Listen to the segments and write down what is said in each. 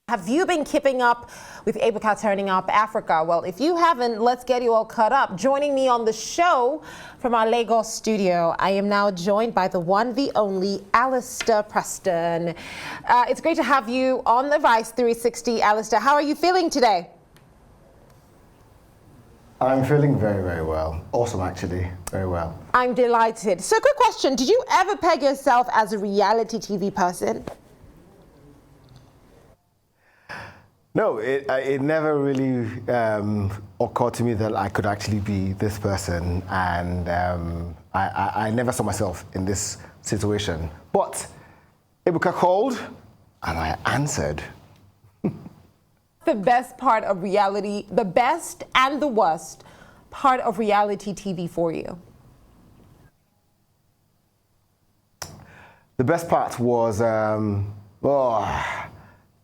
Have you been keeping up with Ebuka Turning Up Africa? Well, if you haven't, let's get you all caught up. Joining me on the show from our Lagos studio, I am now joined by the one, the only, Alistair Preston. It's great to have you on the Vice 360, Alistair. How are you feeling today? I'm feeling very, very well. Awesome, actually. Very well. I'm delighted. So, quick question. Did you ever peg yourself as a reality TV person? No, it never really occurred to me that I could actually be this person, and I never saw myself in this situation. But Ebuka called, and I answered. The best part of reality, the best and the worst part of reality TV for you? The best part was,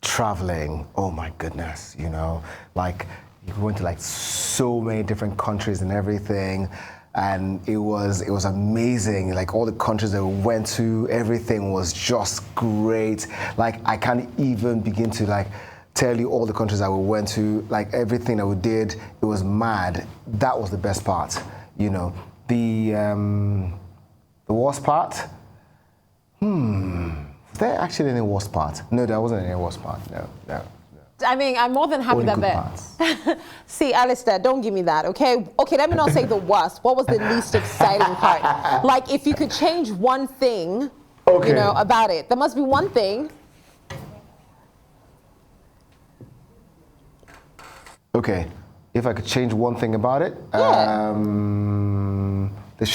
traveling. Oh my goodness, you know, like we went to like so many different countries and everything, and it was amazing. Like all the countries that we went to, everything was just great. Like I can't even begin to like tell you all the countries that we went to, like everything that we did. It was mad. That was the best part, you know. The worst part, was there actually any worst part? No, there wasn't any worst part. No. I mean, I'm more than happy Only that good there. parts. See, Alistair, don't give me that, okay? Okay, let me not say the worst. What was the least exciting part? Like, if you could change one thing, Okay. you know, about it, there must be one thing. Okay, if I could change one thing about it, Yeah. The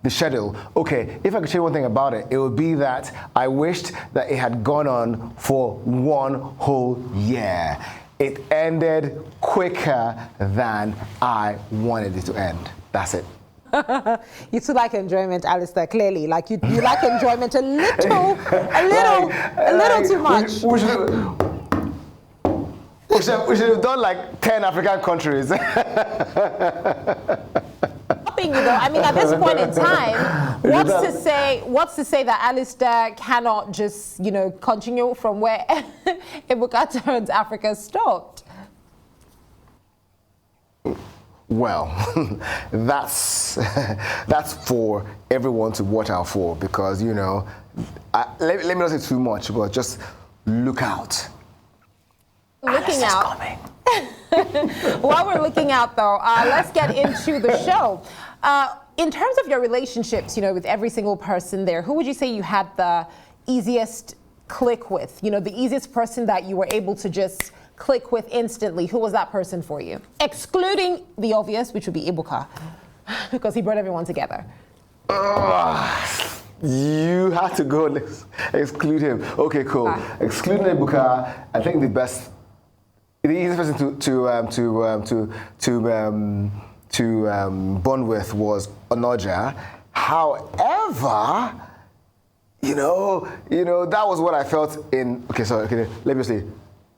schedule. Okay, if I could change one thing about it, it would be that I wished that it had gone on for one whole year. It ended quicker than I wanted it to end. That's it. You too like enjoyment, Alistair, clearly. Like, you like enjoyment a little too much. We should have done like 10 African countries. You know, I mean, at this point in time, what's to say that Alistair cannot just, you know, continue from where Ebuka Turns Africa stopped? Well, that's for everyone to watch out for, because, you know, let me not say too much, but just look out. Looking Alistair's out. coming. While we're looking out, though, let's get into the show. In terms of your relationships, you know, with every single person there, who would you say you had the easiest click with? You know, the easiest person that you were able to just click with instantly. Who was that person for you? Excluding the obvious, which would be Ebuka, because he brought everyone together. You had to go and exclude him. Okay, cool. Excluding Ebuka, I think the easiest person to bond with was Onoja. However, you know, that was what I felt in. Okay, let me say,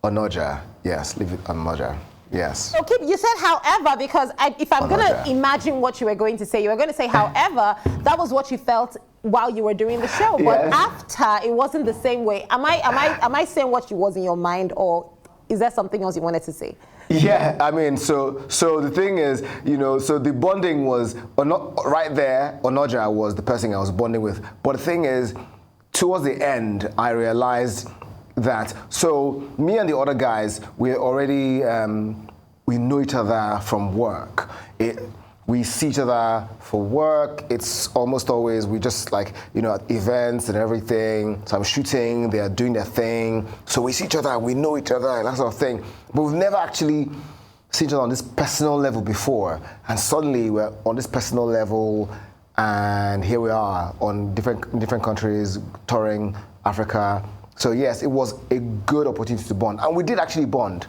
Onoja. Yes, leave it Onoja. Yes. Okay, you said however, because if I'm going to imagine what you were going to say, you were going to say however, that was what you felt while you were doing the show. But after, it wasn't the same way. Am I saying what was in your mind, or is there something else you wanted to say? Yeah, I mean, so the thing is, you know, so the bonding was right there. Onoja was the person I was bonding with. But the thing is, towards the end, I realized that, so me and the other guys, we're already, we know each other from work. We see each other for work. It's almost always, we just like, you know, at events and everything. So I'm shooting, they are doing their thing. So we see each other, we know each other, and that sort of thing. But we've never actually seen each other on this personal level before. And suddenly we're on this personal level, and here we are on different countries, touring Africa. So yes, it was a good opportunity to bond. And we did actually bond,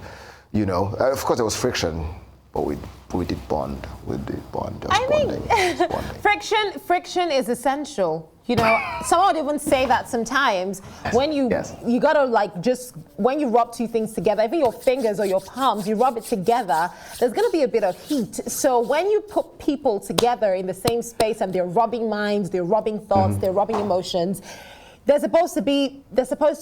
you know. Of course there was friction, but we did bond. We did bond. Friction is essential. You know, someone would even say that sometimes when you gotta like just when you rub two things together, even your fingers or your palms, you rub it together, there's gonna be a bit of heat. So when you put people together in the same space and they're rubbing minds, they're rubbing thoughts, they're rubbing emotions, there's supposed to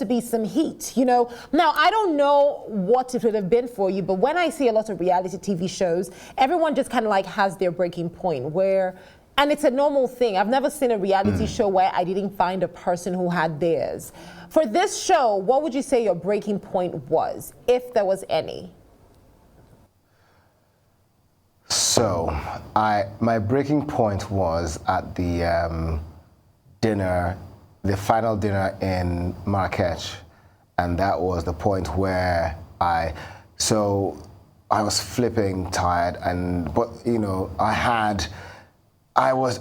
be some heat, you know. Now, I don't know what it would have been for you, but when I see a lot of reality TV shows, everyone just kind of like has their breaking point where, and it's a normal thing. I've never seen a reality show where I didn't find a person who had theirs. For this show, what would you say your breaking point was, if there was any? So, my breaking point was at the dinner, the final dinner in Marrakech, and that was the point where I was flipping tired, but you know, I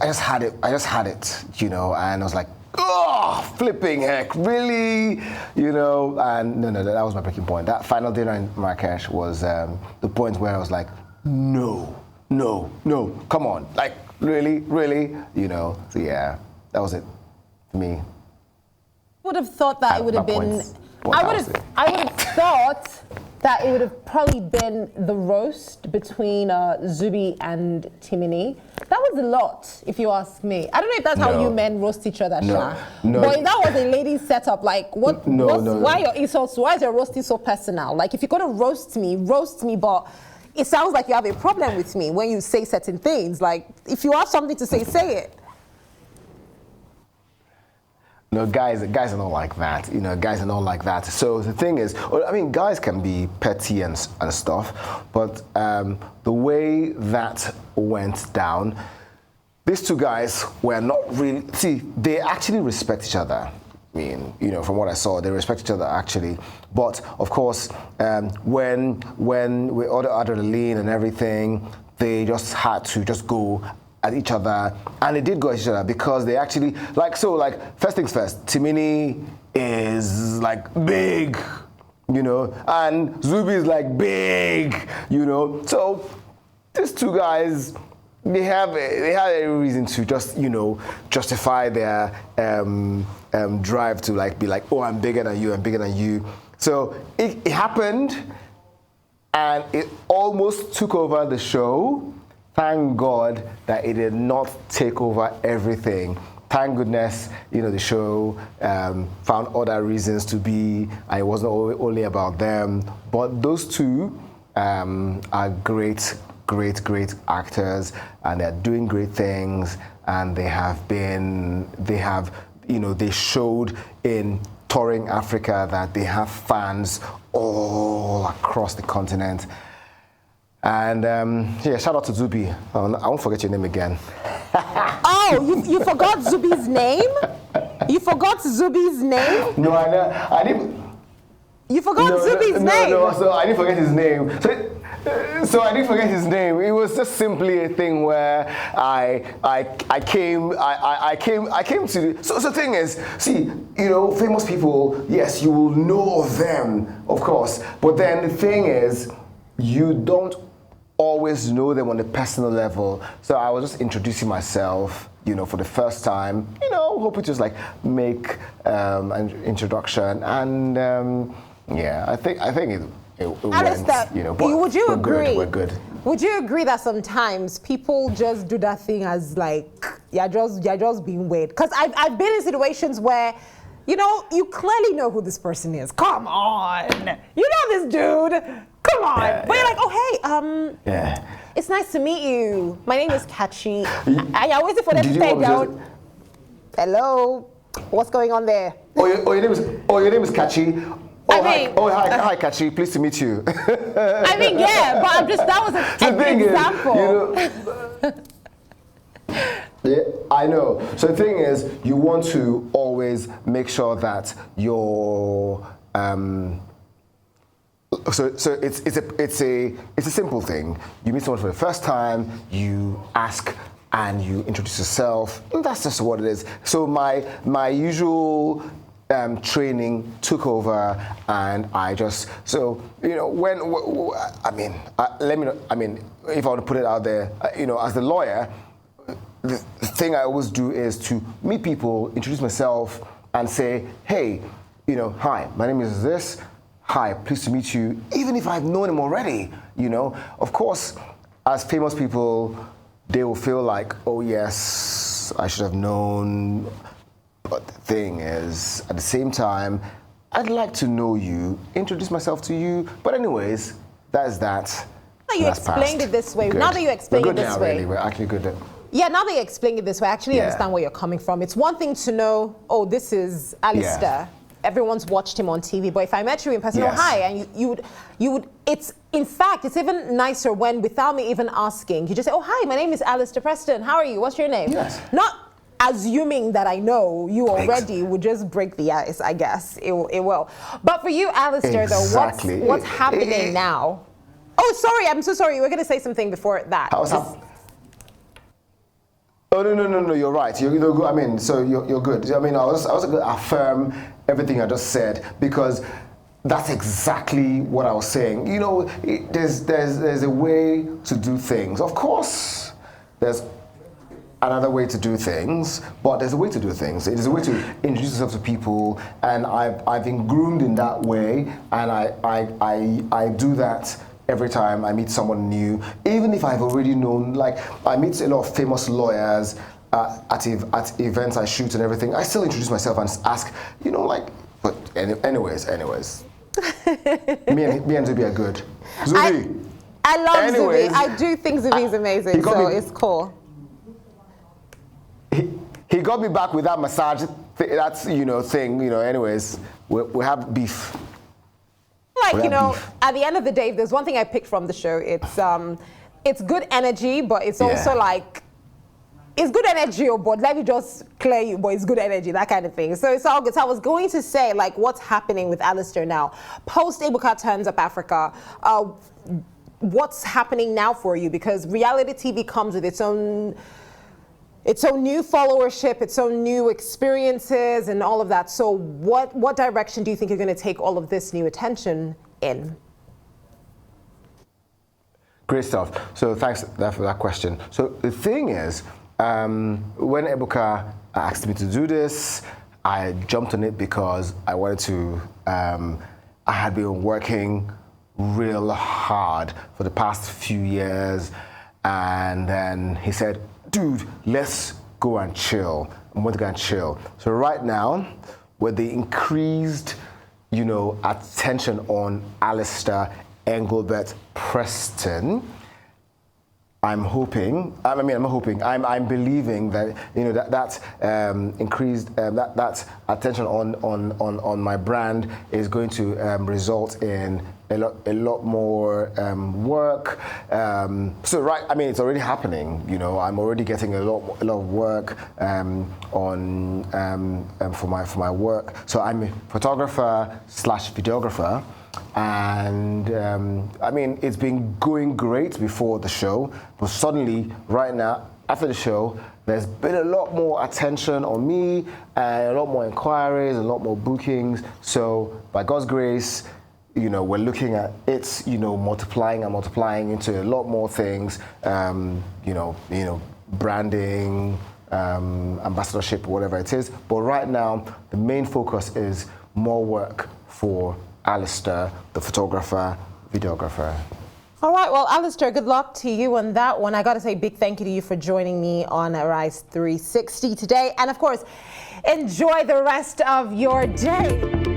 just had it, you know, and I was like, oh, flipping heck, really, you know, and no, that was my breaking point. That final dinner in Marrakech was the point where I was like, no, come on, like, really, you know, so yeah, that was it for me. I would have thought that it would have been, I would have thought that it would have probably been the roast between Zubi and Timini. That was a lot, if you ask me. I don't know if that's how you men roast each other, Sha. No. But that was a lady's setup. Like, why your insults? Why is your roasting so personal? Like, if you're gonna roast me, but it sounds like you have a problem with me when you say certain things. Like, if you have something to say it. No, guys are not like that. You know, guys are not like that. So the thing is, I mean, guys can be petty and stuff, but the way that went down, these two guys were not really. See, they actually respect each other. I mean, you know, from what I saw, they respect each other actually. But of course, when we ordered adrenaline and everything, they just had to just go at each other, and they did go at each other because they actually like first things first, Timini is like big, you know, and Zubi is like big, you know. So these two guys, they have a reason to just, you know, justify their drive to like be like, oh, I'm bigger than you. So it happened, and it almost took over the show. Thank God that it did not take over everything. Thank goodness, you know, the show found other reasons to be, and it wasn't only about them. But those two are great actors, and they're doing great things, and they showed in touring Africa that they have fans all across the continent. And yeah, shout out to Zubi. I won't forget your name again. Oh, you forgot Zubi's name? You forgot Zubi's name? No, I didn't. You forgot Zubi's name? No, so I didn't forget his name. So I didn't forget his name. It was just simply a thing where I came to. So the thing is, see, you know, famous people, yes, you will know of them, of course. But then the thing is, you don't always know them on a personal level. So I was just introducing myself, you know, for the first time, you know, hoping to just like make an introduction, and yeah, I think it Alistair, went, you know, but would you agree? We're good. Would you agree that sometimes people just do that thing as like you're just being weird? Because I've been in situations where, you know, you clearly know who this person is. Come on, you know this dude. Come on. Yeah, but you're like, oh, hey, yeah. It's nice to meet you. My name is Kachi. I waited for them to take down. Hello. What's going on there? Your name is Kachi. Hi, Kachi. Pleased to meet you. I mean, yeah, but that was an example. Yeah, I know. So the thing is, you want to always make sure that your So it's a simple thing. You meet someone for the first time, you ask and you introduce yourself, and that's just what it is. So my usual training took over, and I just, so you know, if I want to put it out there, you know, as the lawyer, the thing I always do is to meet people, introduce myself, and say, hey, you know, hi, my name is this. Hi, pleased to meet you, even if I've known him already, you know. Of course, as famous people, they will feel like, oh yes, I should have known. But thing is, at the same time, I'd like to know you, introduce myself to you. But anyways, that's that. Now you explained it this way. Now that you explained it this way. We're actually good at. Yeah, now that you explain it this way, I actually understand where you're coming from. It's one thing to know, oh, this is Alistair. Yeah. Everyone's watched him on TV, but if I met you in person, Yes. oh, hi, and you would, in fact, it's even nicer when, without me even asking, you just say, oh, hi, my name is Alistair Preston. How are you? What's your name? Yes. Not assuming that I know you already would just break the ice, I guess. It will. But for you, Alistair, Exactly. though, what's happening now? Oh, sorry, I'm so sorry. You were going to say something before that. Oh, no, you're right. You're good. I mean, so you're good. I mean, I was going to affirm everything I just said, because that's exactly what I was saying. You know, there's a way to do things. Of course, there's another way to do things, but there's a way to do things. There's a way to introduce yourself to people, and I've been groomed in that way, and I do that every time I meet someone new, even if I've already known. Like, I meet a lot of famous lawyers at events I shoot and everything. I still introduce myself and ask, you know, like, but anyways. me and Zubi are good. Zubi. I love Zubi. I do think Zubi's amazing, so it's cool. He got me back with that massage, that's, thing, anyways, we have beef. Like, at the end of the day, if there's one thing I picked from the show, it's good energy, but it's also like, it's good energy, but let me just clear you, but it's good energy, that kind of thing. So it's all good. So I was going to say, like, what's happening with Alistair now? Post Ebuka Turns Up Africa, what's happening now for you? Because reality TV comes with its own new followership, its own new experiences and all of that. So what direction do you think you're going to take all of this new attention in? Great stuff. So thanks for that question. So the thing is, when Ebuka asked me to do this, I jumped on it because I wanted to, I had been working real hard for the past few years, and then he said, dude, let's go and chill. I'm going to go and chill. So right now, with the increased, attention on Alistair Engelbert Preston, I'm believing that increased that attention on my brand is going to result in a lot more work. So it's already happening. I'm already getting a lot of work for my work. So I'm a photographer / videographer. And it's been going great before the show, but suddenly, right now, after the show, there's been a lot more attention on me, and a lot more inquiries, a lot more bookings. So, by God's grace, we're looking at it, multiplying into a lot more things, branding, ambassadorship, whatever it is. But right now, the main focus is more work for Alistair, the photographer, videographer. All right, well, Alistair, good luck to you on that one. I got to say big thank you to you for joining me on Arise 360 today. And of course, enjoy the rest of your day.